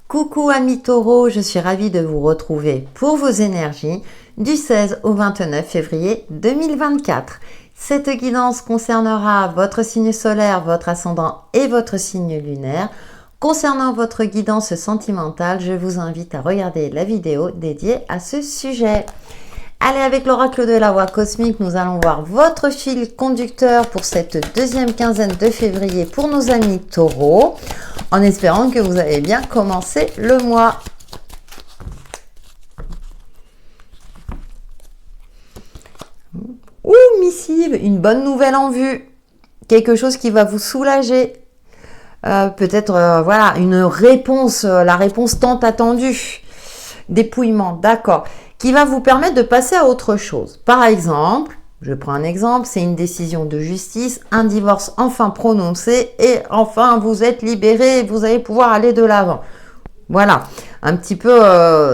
Coucou amis taureaux, je suis ravie de vous retrouver pour vos énergies du 16 au 29 février 2024. Cette guidance concernera votre signe solaire, votre ascendant et votre signe lunaire. Concernant votre guidance sentimentale, je vous invite à regarder la vidéo dédiée à ce sujet. Allez, avec l'oracle de la voix cosmique, nous allons voir votre fil conducteur pour cette deuxième quinzaine de février pour nos amis taureaux, en espérant que vous avez bien commencé le mois. Ouh, missive, une bonne nouvelle en vue, quelque chose qui va vous soulager. Peut-être, voilà, une réponse, la réponse tant attendue. Dépouillement, d'accord. Qui va vous permettre de passer à autre chose. Par exemple, je prends un exemple, c'est une décision de justice, un divorce enfin prononcé et enfin vous êtes libéré et vous allez pouvoir aller de l'avant. Voilà, un petit peu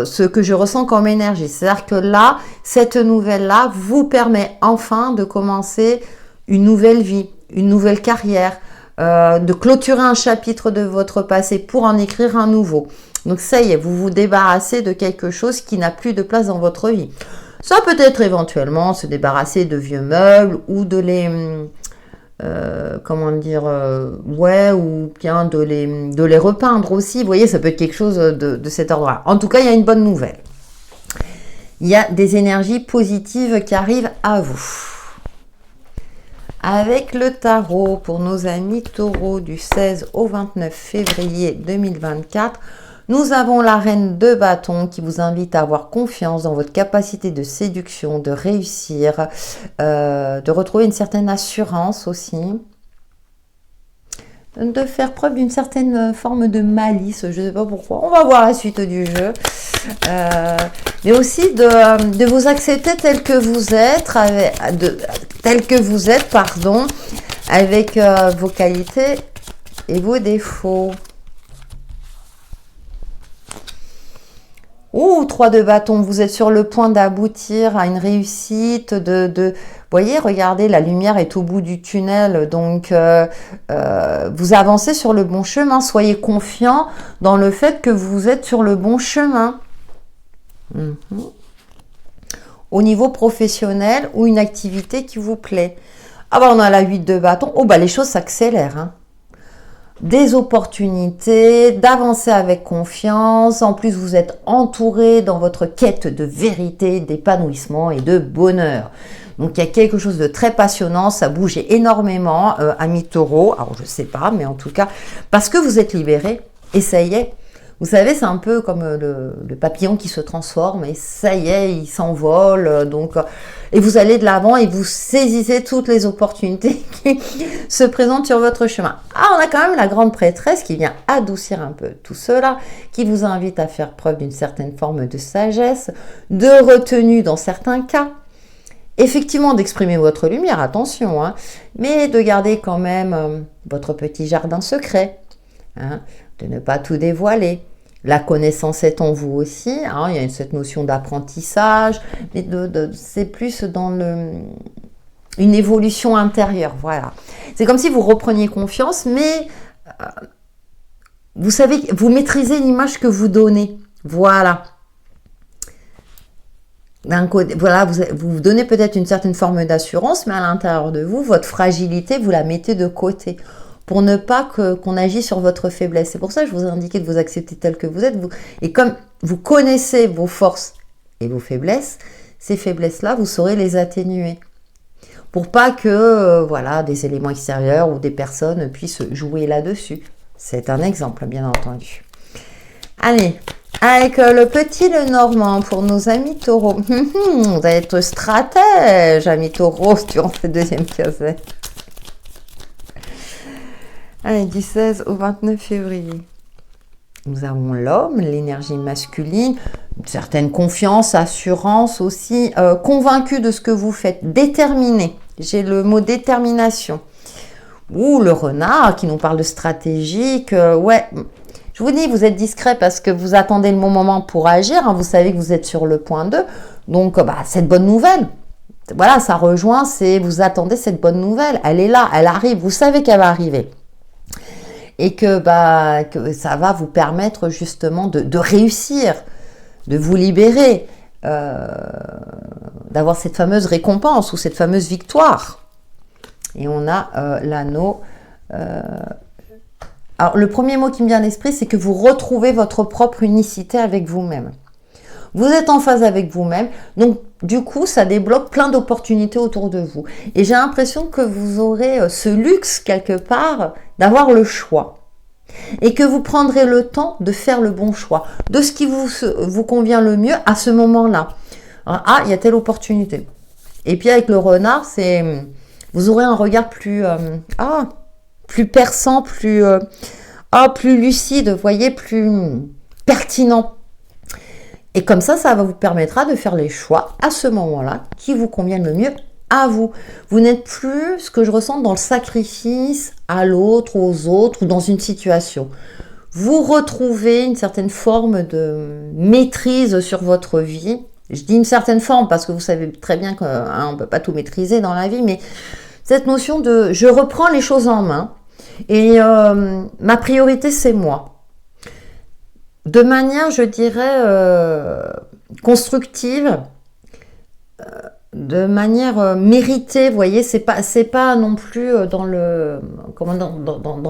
ce que je ressens comme énergie. C'est-à-dire que là, cette nouvelle-là vous permet enfin de commencer une nouvelle vie, une nouvelle carrière, de clôturer un chapitre de votre passé pour en écrire un nouveau. Donc ça y est, vous vous débarrassez de quelque chose qui n'a plus de place dans votre vie. Ça peut être éventuellement se débarrasser de vieux meubles ou de les... comment dire, ouais, ou bien de les repeindre aussi. Vous voyez, ça peut être quelque chose de cet ordre-là. En tout cas, il y a une bonne nouvelle. Il y a des énergies positives qui arrivent à vous. Avec le tarot, pour nos amis taureaux du 16 au 29 février 2024, nous avons la reine de bâtons qui vous invite à avoir confiance dans votre capacité de séduction, de réussir, de retrouver une certaine assurance aussi, de faire preuve d'une certaine forme de malice, je ne sais pas pourquoi, on va voir la suite du jeu, mais aussi de vous accepter tel que vous êtes, avec vos qualités et vos défauts. Ouh, 3 de bâton, vous êtes sur le point d'aboutir à une réussite, voyez, regardez, la lumière est au bout du tunnel, donc vous avancez sur le bon chemin. Soyez confiant dans le fait que vous êtes sur le bon chemin. Au niveau professionnel ou une activité qui vous plaît. Ah bah on a la 8 de bâton, oh bah les choses s'accélèrent, hein. Des opportunités, d'avancer avec confiance. En plus, vous êtes entouré dans votre quête de vérité, d'épanouissement et de bonheur. Donc, il y a quelque chose de très passionnant. Ça bouge énormément, amis taureaux. Alors, je ne sais pas, mais en tout cas, parce que vous êtes libérés. Et ça y est. Vous savez, c'est un peu comme le papillon qui se transforme et ça y est, il s'envole. Et vous allez de l'avant et vous saisissez toutes les opportunités qui se présentent sur votre chemin. Ah, on a quand même la grande prêtresse qui vient adoucir un peu tout cela, qui vous invite à faire preuve d'une certaine forme de sagesse, de retenue dans certains cas. Effectivement, d'exprimer votre lumière, attention, hein, mais de garder quand même votre petit jardin secret. Hein, de ne pas tout dévoiler. La connaissance est en vous aussi, hein, il y a cette notion d'apprentissage, mais c'est plus dans une évolution intérieure, voilà. C'est comme si vous repreniez confiance, mais vous savez, vous maîtrisez l'image que vous donnez, voilà. D'un côté, voilà, vous donnez peut-être une certaine forme d'assurance, mais à l'intérieur de vous, votre fragilité, vous la mettez de côté. Pour ne pas qu'on agisse sur votre faiblesse. C'est pour ça que je vous ai indiqué de vous accepter tel que vous êtes. Et comme vous connaissez vos forces et vos faiblesses, ces faiblesses-là, vous saurez les atténuer. Pour pas que voilà, des éléments extérieurs ou des personnes puissent jouer là-dessus. C'est un exemple, bien entendu. Allez, avec le petit Lenormand pour nos amis taureaux. Vous allez être stratège, amis taureaux, durant cette deuxième quinzaine. Allez, du 16 au 29 février. Nous avons l'homme, l'énergie masculine, une certaine confiance, assurance aussi, convaincu de ce que vous faites, déterminé. J'ai le mot détermination. Ou le renard qui nous parle de stratégique. Ouais, je vous dis, vous êtes discret parce que vous attendez le bon moment pour agir. Hein, vous savez que vous êtes sur le point 2. Donc, cette bonne nouvelle. Voilà, ça rejoint, vous attendez cette bonne nouvelle. Elle est là, elle arrive, vous savez qu'elle va arriver. et que ça va vous permettre justement de réussir, de vous libérer, d'avoir cette fameuse récompense ou cette fameuse victoire. Et on a l'anneau. Alors, le premier mot qui me vient à l'esprit, c'est que vous retrouvez votre propre unicité avec vous-même. Vous êtes en phase avec vous-même, donc du coup, ça débloque plein d'opportunités autour de vous. Et j'ai l'impression que vous aurez ce luxe, quelque part, d'avoir le choix. Et que vous prendrez le temps de faire le bon choix, de ce qui vous convient le mieux à ce moment-là. Ah, il y a telle opportunité. Et puis avec le renard, vous aurez un regard plus perçant, plus lucide, vous voyez, plus pertinent. Et comme ça va vous permettra de faire les choix à ce moment-là qui vous conviennent le mieux à vous. Vous n'êtes plus, ce que je ressens, dans le sacrifice à l'autre, aux autres ou dans une situation. Vous retrouvez une certaine forme de maîtrise sur votre vie. Je dis une certaine forme parce que vous savez très bien qu'on ne peut pas tout maîtriser dans la vie, mais cette notion de je reprends les choses en main et ma priorité c'est moi. De manière, je dirais, constructive, de manière méritée, vous voyez, c'est pas non plus dans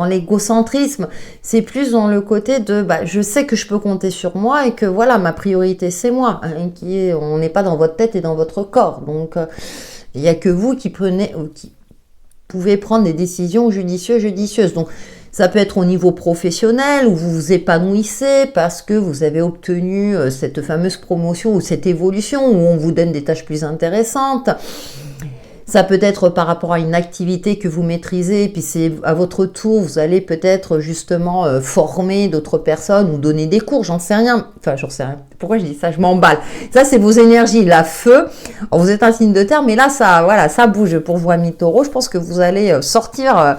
l'égocentrisme, c'est plus dans le côté de je sais que je peux compter sur moi et que voilà, ma priorité c'est moi, hein, on n'est pas dans votre tête et dans votre corps, donc il n'y a que vous qui pouvez prendre des décisions judicieuses. Donc ça peut être au niveau professionnel où vous vous épanouissez parce que vous avez obtenu cette fameuse promotion ou cette évolution où on vous donne des tâches plus intéressantes. Ça peut être par rapport à une activité que vous maîtrisez, puis c'est à votre tour, vous allez peut-être justement former d'autres personnes ou donner des cours, j'en sais rien. Enfin, j'en sais rien. Pourquoi je dis ça? Je m'emballe. Ça, c'est vos énergies, la feu. Alors, vous êtes un signe de terre, mais là, ça bouge pour vous, amis taureaux. Je pense que vous allez sortir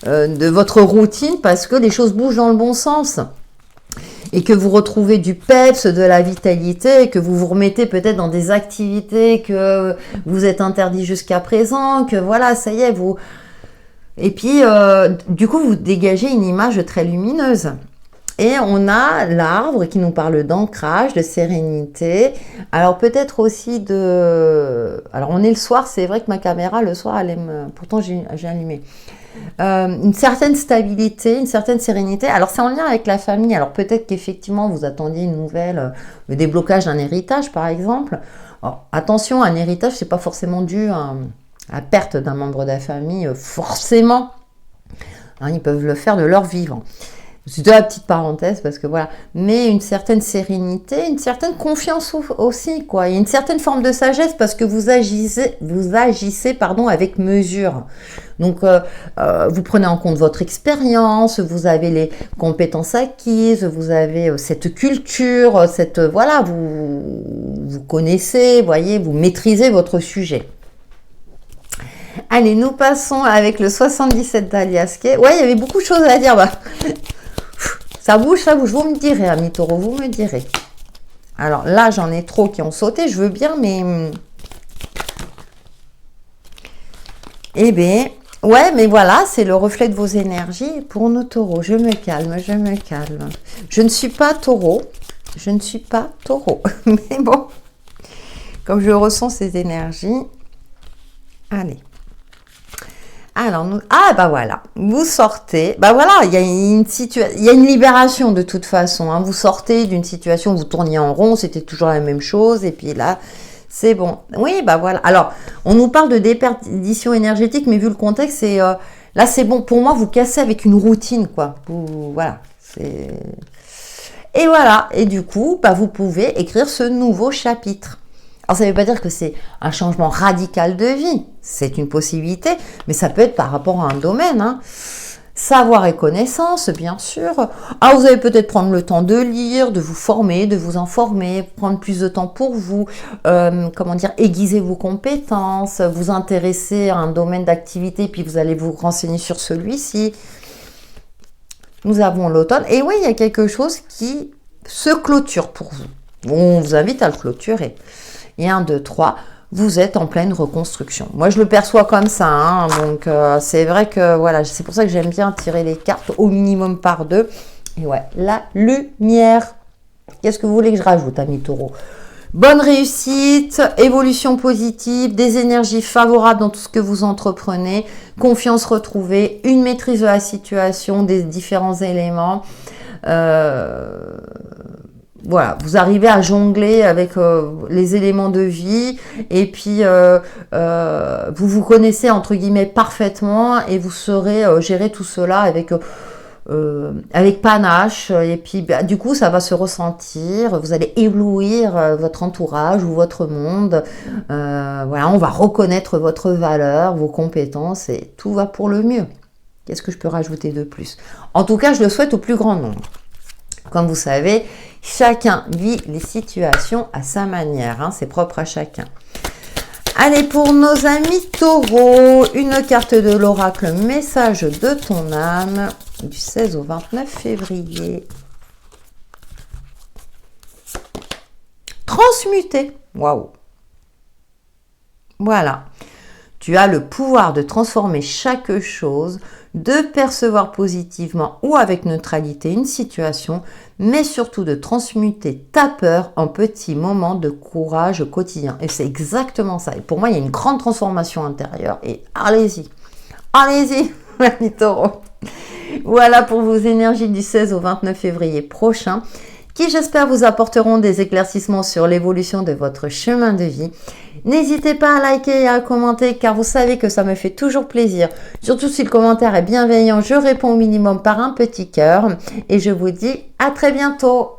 de votre routine parce que les choses bougent dans le bon sens. Et que vous retrouvez du peps, de la vitalité, que vous vous remettez peut-être dans des activités que vous êtes interdit jusqu'à présent, que voilà, ça y est, vous... Et puis, du coup, vous dégagez une image très lumineuse. Et on a l'arbre qui nous parle d'ancrage, de sérénité. Alors, peut-être aussi Alors, on est le soir, c'est vrai que ma caméra, le soir, elle aime... Pourtant, j'ai allumé. Une certaine stabilité, une certaine sérénité. Alors c'est en lien avec la famille. Alors peut-être qu'effectivement vous attendiez une nouvelle, le déblocage d'un héritage par exemple. Alors, attention, un héritage c'est pas forcément dû à la perte d'un membre de la famille, forcément. Hein, ils peuvent le faire de leur vivant. C'est de la petite parenthèse parce que voilà, mais une certaine sérénité, une certaine confiance aussi quoi, et une certaine forme de sagesse parce que vous agissez avec mesure. Donc vous prenez en compte votre expérience, vous avez les compétences acquises, vous avez cette culture, voilà, vous connaissez, voyez, vous maîtrisez votre sujet. Allez, nous passons avec le 77 d'Aliasquet. Ouais, il y avait beaucoup de choses à dire. Ça bouge, vous me direz, amis taureaux, vous me direz. Alors là, j'en ai trop qui ont sauté, je veux bien, mais... Eh bien, ouais, mais voilà, c'est le reflet de vos énergies pour nos taureaux. Je me calme. Je ne suis pas taureau, mais bon, comme je ressens ces énergies, allez. Alors, voilà, vous sortez, voilà, il y a une libération de toute façon, hein. Vous sortez d'une situation où vous tourniez en rond, c'était toujours la même chose, et puis là, c'est bon. Oui, voilà. Alors, on nous parle de déperdition énergétique, mais vu le contexte, là, c'est bon. Pour moi, vous cassez avec une routine, quoi. Voilà, et voilà, et du coup, vous pouvez écrire ce nouveau chapitre. Alors, ça ne veut pas dire que c'est un changement radical de vie. C'est une possibilité, mais ça peut être par rapport à un domaine. Hein. Savoir et connaissance, bien sûr. Ah, vous allez peut-être prendre le temps de lire, de vous former, de vous informer, prendre plus de temps pour vous, aiguiser vos compétences, vous intéresser à un domaine d'activité, puis vous allez vous renseigner sur celui-ci. Nous avons l'automne. Et oui, il y a quelque chose qui se clôture pour vous. On vous invite à le clôturer. Et 1, 2, 3, vous êtes en pleine reconstruction. Moi, je le perçois comme ça, hein, donc c'est vrai que voilà, c'est pour ça que j'aime bien tirer les cartes au minimum par 2. Et ouais, la lumière. Qu'est-ce que vous voulez que je rajoute, amis taureaux? Bonne réussite, évolution positive, des énergies favorables dans tout ce que vous entreprenez, confiance retrouvée, une maîtrise de la situation, des différents éléments. Voilà, vous arrivez à jongler avec les éléments de vie et puis vous vous connaissez entre guillemets parfaitement et vous saurez gérer tout cela avec panache et puis du coup ça va se ressentir, vous allez éblouir votre entourage ou votre monde, voilà, on va reconnaître votre valeur, vos compétences et tout va pour le mieux. Qu'est-ce que je peux rajouter de plus? En tout cas, je le souhaite au plus grand nombre. Comme vous savez, chacun vit les situations à sa manière, hein, c'est propre à chacun. Allez, pour nos amis taureaux, une carte de l'oracle, message de ton âme, du 16 au 29 février. Transmuter. Waouh. Voilà. Tu as le pouvoir de transformer chaque chose, de percevoir positivement ou avec neutralité une situation, mais surtout de transmuter ta peur en petits moments de courage quotidien. Et c'est exactement ça. Et pour moi, il y a une grande transformation intérieure. Et allez-y. Allez-y, les taureaux. Voilà pour vos énergies du 16 au 29 février prochain, qui j'espère vous apporteront des éclaircissements sur l'évolution de votre chemin de vie. N'hésitez pas à liker et à commenter car vous savez que ça me fait toujours plaisir. Surtout si le commentaire est bienveillant, je réponds au minimum par un petit cœur. Et je vous dis à très bientôt.